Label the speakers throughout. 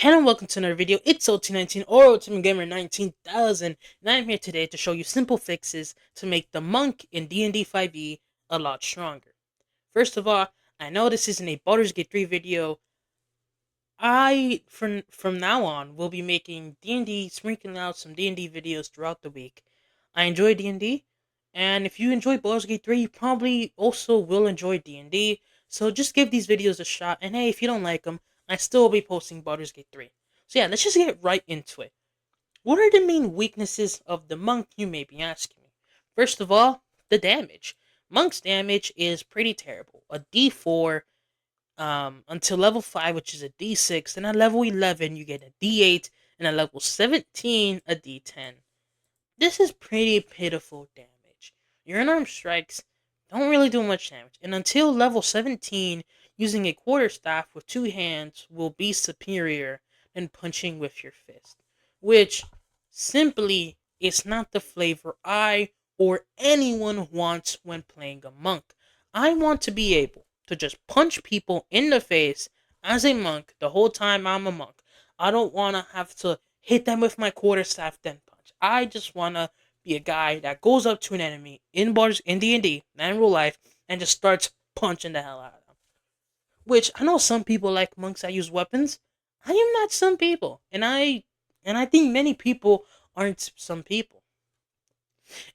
Speaker 1: Hello and welcome to another video. It's OT19 or Ultimate Gamer 19,000, and I'm here today to show you simple fixes to make the monk in D&D 5e a lot stronger. First of all, I know this isn't a Baldur's Gate 3 video. From now on, will be making D&D, sprinkling out some D&D videos throughout the week. I enjoy D&D, and if you enjoy Baldur's Gate 3, you probably also will enjoy D&D, so just give these videos a shot, and hey, if you don't like them, I still will be posting Baldur's Gate 3. So yeah, let's just get right into it. What are the main weaknesses of the monk, you may be asking me? First of all, the damage. Monk's damage is pretty terrible. A D4 until level 5, which is a D6, and at level 11 you get a D8, and at level 17 a D10. This is pretty pitiful damage. Your unarmed strikes don't really do much damage, and until level 17, using a quarterstaff with two hands will be superior than punching with your fist, which simply is not the flavor I or anyone wants when playing a monk. I want to be able to just punch people in the face as a monk the whole time I'm a monk. I don't want to have to hit them with my quarterstaff then punch. I just want to be a guy that goes up to an enemy in bars in D&D and real life and just starts punching the hell out of them. Which I know some people like monks that use weapons. I am not some people, and I think many people aren't some people.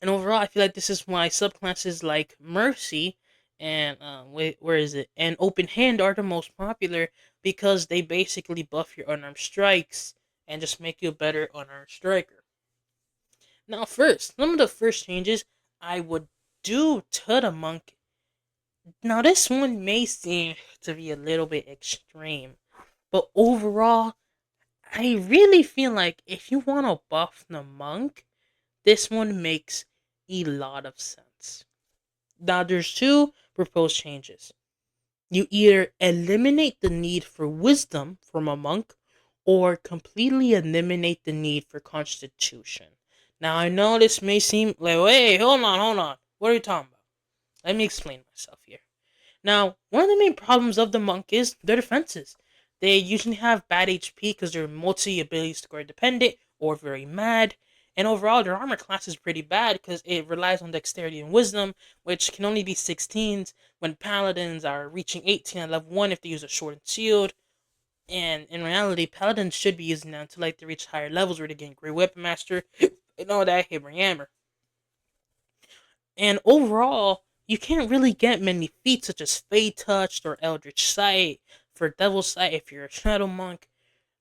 Speaker 1: And overall, I feel like this is why subclasses like Mercy and where is it? And Open Hand are the most popular because they basically buff your unarmed strikes and just make you a better unarmed striker. Now, first, some of the first changes I would do to the monk. Now, this one may seem to be a little bit extreme, but overall, I really feel like if you want to buff the monk, this one makes a lot of sense. Now, there's two proposed changes. You either eliminate the need for wisdom from a monk or completely eliminate the need for constitution. Now, I know this may seem like, wait, hold on. What are you talking about? Let me explain myself here. Now, one of the main problems of the monk is their defenses. They usually have bad HP because they're multi-ability score dependent or very mad. And overall, their armor class is pretty bad because it relies on dexterity and wisdom, which can only be 16s when paladins are reaching 18 at level 1 if they use a shortened shield. And in reality, paladins should be using that until like they reach higher levels where they gain Great Weapon Master and all that hammer hammer. And overall, you can't really get many feats such as Fade Touched or Eldritch Sight for Devil Sight if you're a Shadow Monk.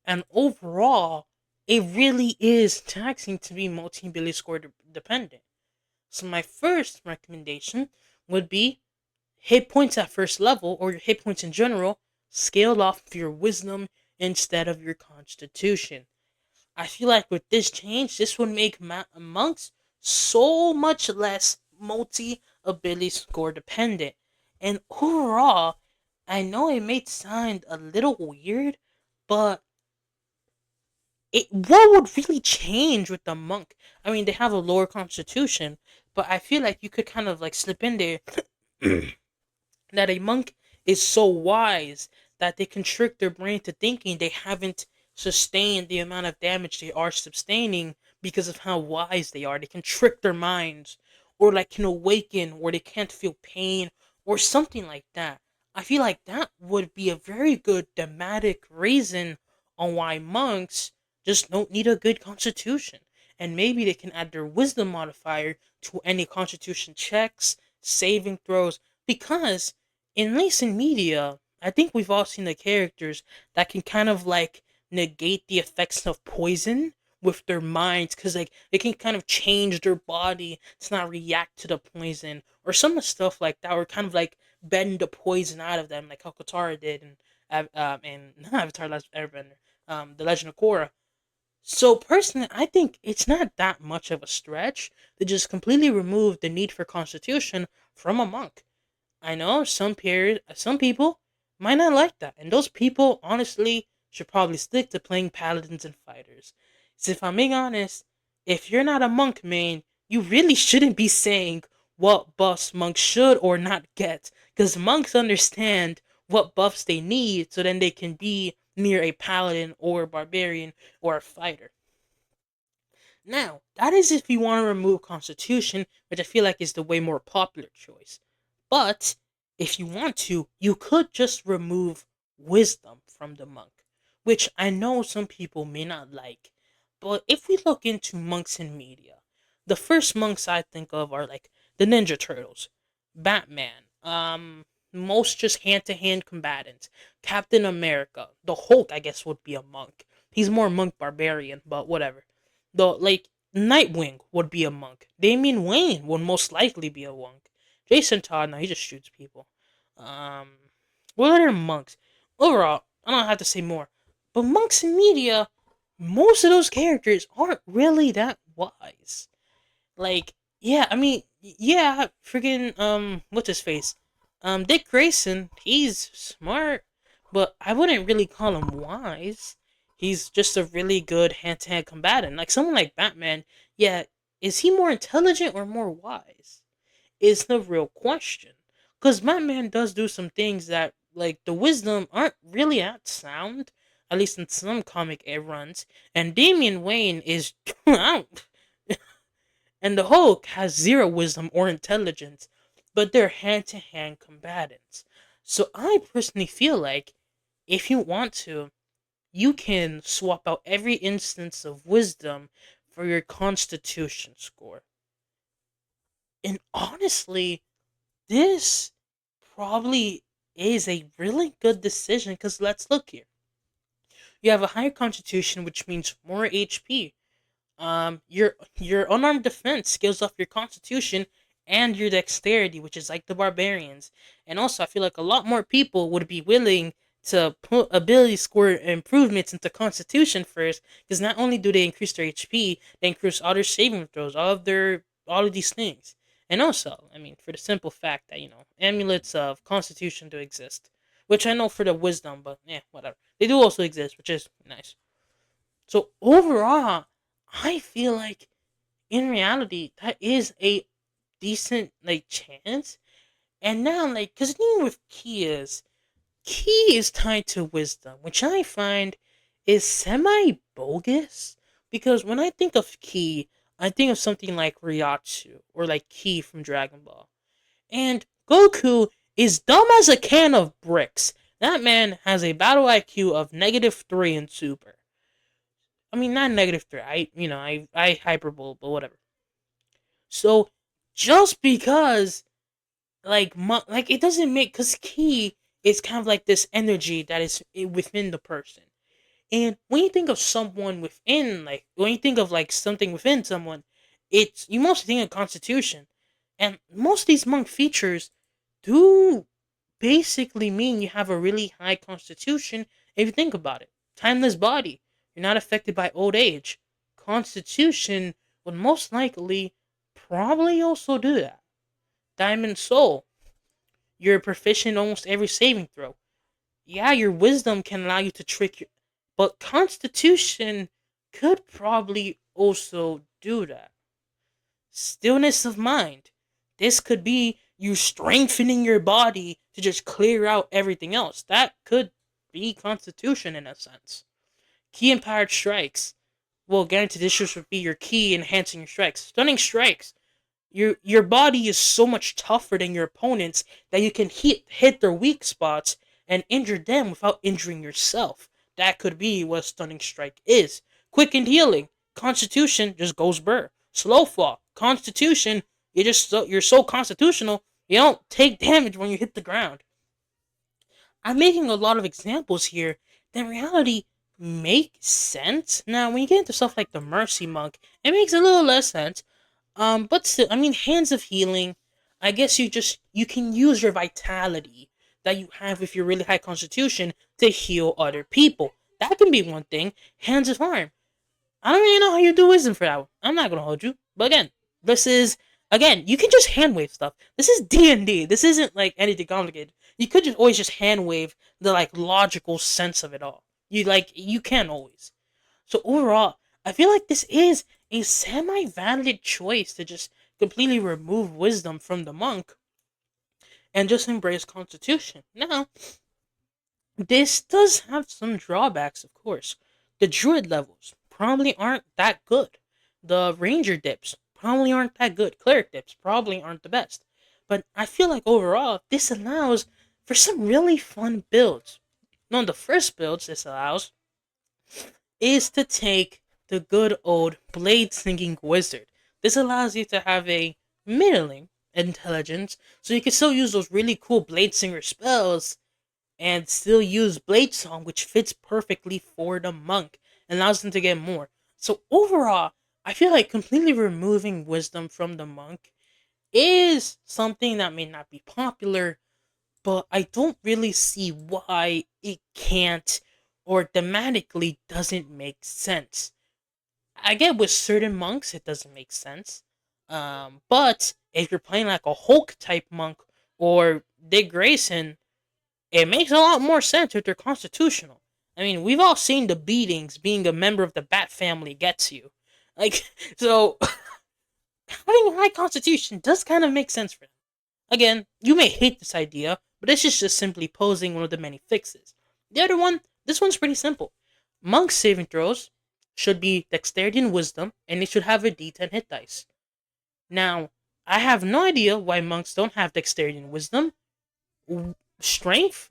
Speaker 1: And overall, it really is taxing to be multi-ability score dependent. So my first recommendation would be hit points at first level, or your hit points in general, scaled off of your wisdom instead of your constitution. I feel like with this change, this would make monks so much less multi-ability score dependent. And overall, I know it may sound a little weird, but what would really change with the monk? I mean, they have a lower constitution, but I feel like you could kind of like slip in there that a monk is so wise that they can trick their brain to thinking they haven't sustained the amount of damage they are sustaining because of how wise they are. They can trick their minds, or like can awaken where they can't feel pain, or something like that. I feel like that would be a very good thematic reason on why monks just don't need a good constitution. And maybe they can add their wisdom modifier to any constitution checks, saving throws, because in recent media, I think we've all seen the characters that can kind of like negate the effects of poison with their minds because like they can kind of change their body to not react to the poison or some of the stuff like that, or kind of like bend the poison out of them, like how Katara did in not Avatar Last Airbender, The Legend of Korra. So personally, I think it's not that much of a stretch to just completely remove the need for constitution from a monk. I know some people might not like that, and those people honestly should probably stick to playing paladins and fighters. So if I'm being honest, if you're not a monk main, you really shouldn't be saying what buffs monks should or not get, because monks understand what buffs they need, so then they can be near a paladin or a barbarian or a fighter. Now, that is if you want to remove Constitution, which I feel like is the way more popular choice. But if you want to, you could just remove Wisdom from the monk, which I know some people may not like. But if we look into monks in media, the first monks I think of are like the Ninja Turtles, Batman, most just hand to hand combatants, Captain America, the Hulk, I guess, would be a monk. He's more monk barbarian, but whatever. The like Nightwing would be a monk. Damian Wayne would most likely be a monk. Jason Todd, no, he just shoots people. Um, what other monks? Overall, I don't have to say more. But monks in media, most of those characters aren't really that wise. Like, yeah, I mean, yeah, friggin' what's his face? Dick Grayson, he's smart, but I wouldn't really call him wise. He's just a really good hand-to-hand combatant. Like someone like Batman, yeah, is he more intelligent or more wise? Is the real question. Because Batman does do some things that, like, the wisdom aren't really that sound, at least in some comic runs. And Damian Wayne is, I don't, and the Hulk has zero wisdom or intelligence, but they're hand to hand combatants. So I personally feel like if you want to, you can swap out every instance of wisdom for your constitution score. And honestly, this probably is a really good decision because let's look here. You have a higher constitution, which means more HP. Your unarmed defense scales off your constitution and your dexterity, which is like the barbarians. And also, I feel like a lot more people would be willing to put ability score improvements into constitution first, because not only do they increase their HP, they increase all their saving throws, all of these things. And also, I mean, for the simple fact that amulets of constitution do exist, which I know for the wisdom, but yeah, whatever. They do also exist, which is nice. So overall, I feel like in reality that is a decent like chance. And now like because the thing with key is tied to wisdom, which I find is semi bogus. Because when I think of key, I think of something like Ryatsu or like Key from Dragon Ball. And Goku is dumb as a can of bricks. That man has a battle IQ of -3 in Super. I mean, not -3. I hyperbole, but whatever. So just because like it doesn't make because ki is kind of like this energy that is within the person. And when you think of someone within, like when you think of like something within someone, it's you mostly think of constitution, and most of these monk features do basically mean you have a really high constitution if you think about it. Timeless body. You're not affected by old age. Constitution would most likely probably also do that. Diamond soul. You're proficient in almost every saving throw. Yeah, your wisdom can allow you to trick you, but constitution could probably also do that. Stillness of mind. This could be you strengthening your body to just clear out everything else. That could be constitution in a sense. Key empowered strikes. Well, guaranteed this would be your key enhancing your strikes. Stunning strikes. Your body is so much tougher than your opponents that you can hit their weak spots and injure them without injuring yourself. That could be what a stunning strike is. Quickened healing. Constitution just goes burr. Slow fall. Constitution, you're so constitutional, you don't take damage when you hit the ground. I'm making a lot of examples here that in reality make sense. Now, when you get into stuff like the Mercy Monk, it makes a little less sense. But still, I mean, Hands of Healing. I guess you can use your vitality that you have with your really high constitution to heal other people. That can be one thing. Hands of Harm. I don't really know how you do wisdom for that one. I'm not gonna hold you. But again, this is again, you can just hand wave stuff. This is D&D. This isn't like anything complicated. You could just always just hand wave the like logical sense of it all. You can always. So overall, I feel like this is a semi-valid choice to just completely remove wisdom from the monk and just embrace constitution. Now, This does have some drawbacks, of course. The druid levels probably aren't that good. The ranger dips probably aren't that good. Cleric dips probably aren't the best. But I feel like overall, this allows for some really fun builds. One of the first builds this allows is to take the good old blade singing wizard. This allows you to have a middling intelligence, so you can still use those really cool blade singer spells and still use Blade Song, which fits perfectly for the monk and allows them to get more. So overall, I feel like completely removing wisdom from the monk is something that may not be popular, but I don't really see why it can't or thematically doesn't make sense. I get with certain monks it doesn't make sense. But if you're playing like a Hulk type monk or Dick Grayson, it makes a lot more sense if they're constitutional. I mean, we've all seen the beatings being a member of the Bat family gets you. Like, so having a high constitution does kind of make sense for them. Again, you may hate this idea, but this is just simply posing one of the many fixes. The other one, this one's pretty simple. Monk saving throws should be dexterity and wisdom, and they should have a d10 hit dice. Now, I have no idea why monks don't have dexterity and wisdom. Strength?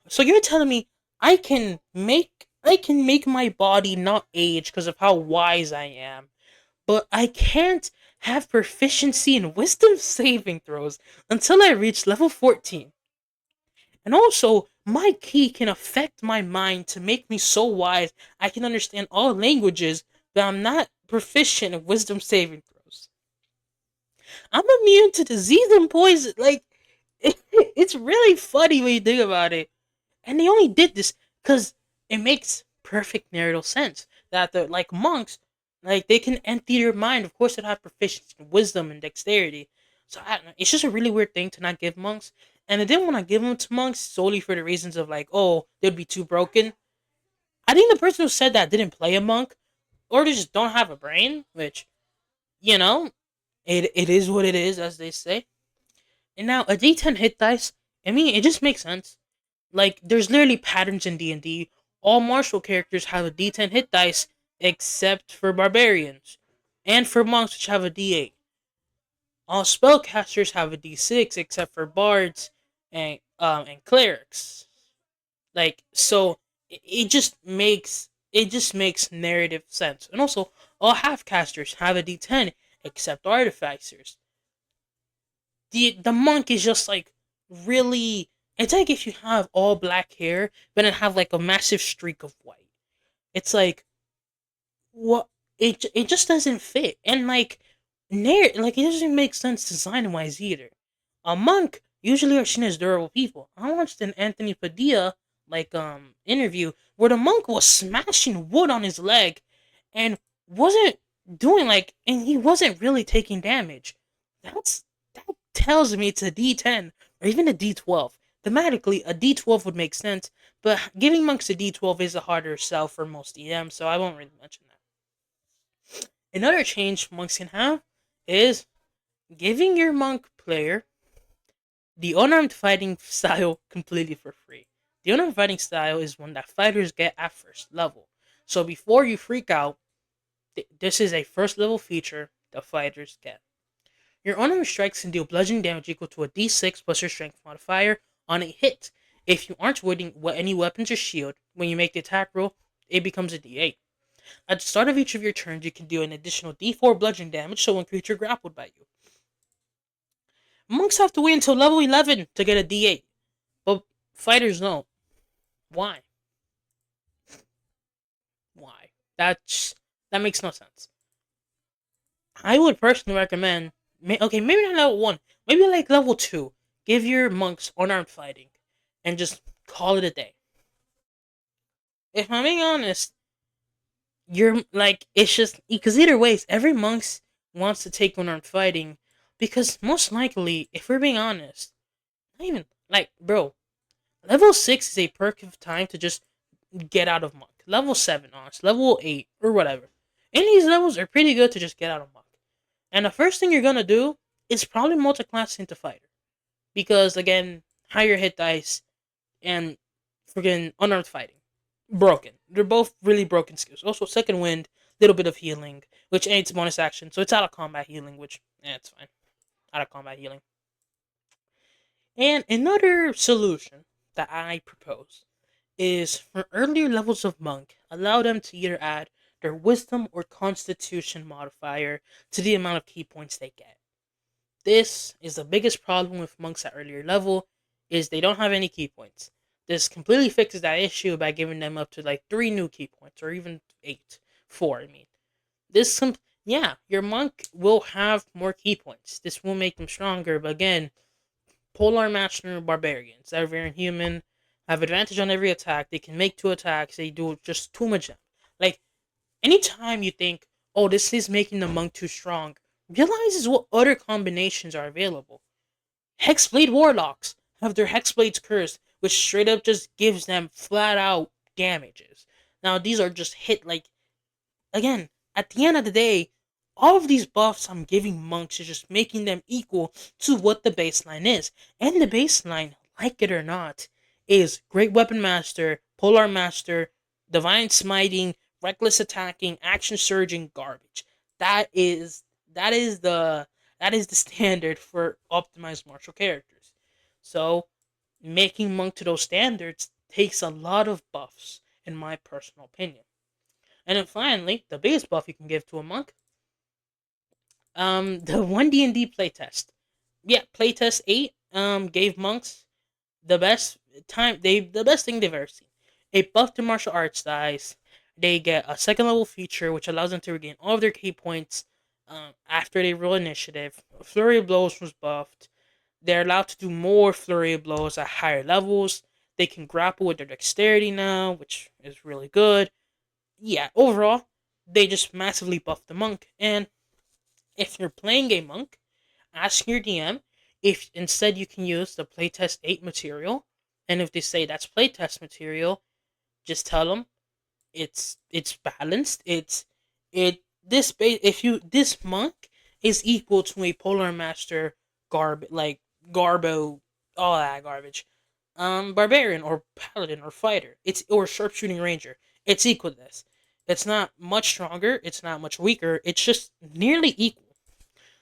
Speaker 1: So you're telling me I can make my body not age because of how wise I am, but I can't have proficiency in wisdom saving throws until I reach level 14. And also, my key can affect my mind to make me so wise I can understand all languages, but I'm not proficient in wisdom saving throws. I'm immune to disease and poison. Like, it's really funny when you think about it. And they only did this because it makes perfect narrative sense that the like monks, like they can empty your mind. Of course, they have proficiency in wisdom and dexterity. So I don't know. It's just a really weird thing to not give monks. And I didn't want to give them to monks solely for the reasons of like, oh, they'd be too broken. I think the person who said that didn't play a monk, or they just don't have a brain. Which, you know, it is what it is, as they say. And now a D10 hit dice. I mean, it just makes sense. Like, there's literally patterns in D&D. All martial characters have a D10 hit dice, except for barbarians, and for monks, which have a D8. All spellcasters have a D6, except for bards and clerics. Like, so it just makes narrative sense. And also, all half-casters have a D10, except artificers. The monk is just like really. It's like if you have all black hair, but then have like a massive streak of white. It's like what it just doesn't fit, and like it doesn't make sense design wise either. A monk usually are seen as durable people. I watched an Anthony Padilla interview where the monk was smashing wood on his leg, and wasn't doing and he wasn't really taking damage. That tells me it's a D10 or even a D12. Thematically, a D12 would make sense, but giving monks a D12 is a harder sell for most EMs, so I won't really mention that. Another change monks can have is giving your monk player the unarmed fighting style completely for free. The unarmed fighting style is one that fighters get at first level. So before you freak out, this is a first level feature the fighters get. Your unarmed strikes can deal bludgeoning damage equal to a d6 plus your strength modifier on a hit. If you aren't wielding any weapons or shield, when you make the attack roll, it becomes a d8. At the start of each of your turns, you can do an additional d4 bludgeoning damage so one creature grappled by you. Monks have to wait until level 11 to get a d8, but fighters don't. Why? Why? That makes no sense. I would personally recommend, okay, maybe not level 1, maybe like level 2. Give your monks unarmed fighting and just call it a day. If I'm being honest, you're like, it's just because either ways, every monks wants to take unarmed fighting because most likely, if we're being honest, not even like, bro, level 6 is a perk of time to just get out of monk. Level 7, honest, level 8, or whatever. Any of these levels are pretty good to just get out of monk. And the first thing you're gonna do is probably multi-class into fighter. Because again, higher hit dice, and Friggin' unarmed fighting. Broken. They're both really broken skills. Also, second wind, little bit of healing, which ain't bonus action, so it's out of combat healing, which it's fine. Out of combat healing. And another solution that I propose is for earlier levels of monk, allow them to either add their wisdom or constitution modifier to the amount of key points they get. This is the biggest problem with monks at earlier level, is they don't have any key points. This completely fixes that issue by giving them up to like 3 new key points, or even 8. 4, I mean. This, yeah, your monk will have more key points. This will make them stronger, but again, Polar Master Barbarians that are very human, have advantage on every attack. They can make 2 attacks. They do just too much. Like, anytime you think, oh, this is making the monk too strong, realizes what other combinations are available. Hexblade Warlocks have their Hexblades cursed, which straight up just gives them flat out damages. Now, these are just hit like, again, at the end of the day, all of these buffs I'm giving monks is just making them equal to what the baseline is. And the baseline, like it or not, is Great Weapon Master, Polar Master, Divine Smiting, Reckless Attacking, Action Surging, Garbage. That is that is the that is the standard for optimized martial characters. So making monk to those standards takes a lot of buffs, in my personal opinion. And then finally, the biggest buff you can give to a monk, the one D&D playtest. Yeah, playtest 8 gave monks the best the best thing they've ever seen. A buff to martial arts dice. They get a second level feature which allows them to regain all of their key points after they roll initiative. Flurry of blows was buffed. They're allowed to do more flurry of blows at higher levels. They can grapple with their dexterity now, which is really good. Yeah, overall, they just massively buffed the monk. And if you're playing a monk, ask your DM if instead you can use the playtest 8 material. And if they say that's playtest material, just tell them it's balanced. It this if you this monk is equal to a polar master garbo all that garbage. Barbarian or paladin or fighter. It's or sharpshooting ranger. It's equal to this. It's not much stronger. It's not much weaker. It's just nearly equal.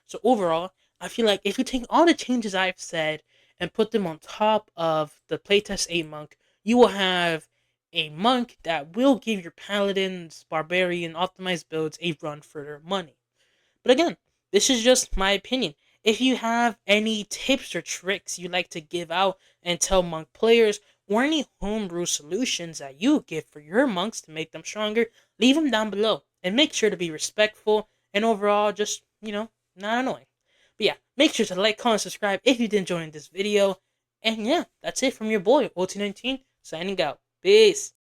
Speaker 1: So overall, I feel like if you take all the changes I've said and put them on top of the playtest 8 monk, you will have a monk that will give your paladins, barbarian, optimized builds a run for their money. But again, this is just my opinion. If you have any tips or tricks you'd like to give out and tell monk players, or any homebrew solutions that you give for your monks to make them stronger, leave them down below. And make sure to be respectful and overall just, not annoying. But yeah, make sure to like, comment, subscribe if you did enjoy this video. And yeah, that's it from your boy, OT19, signing out. Peace.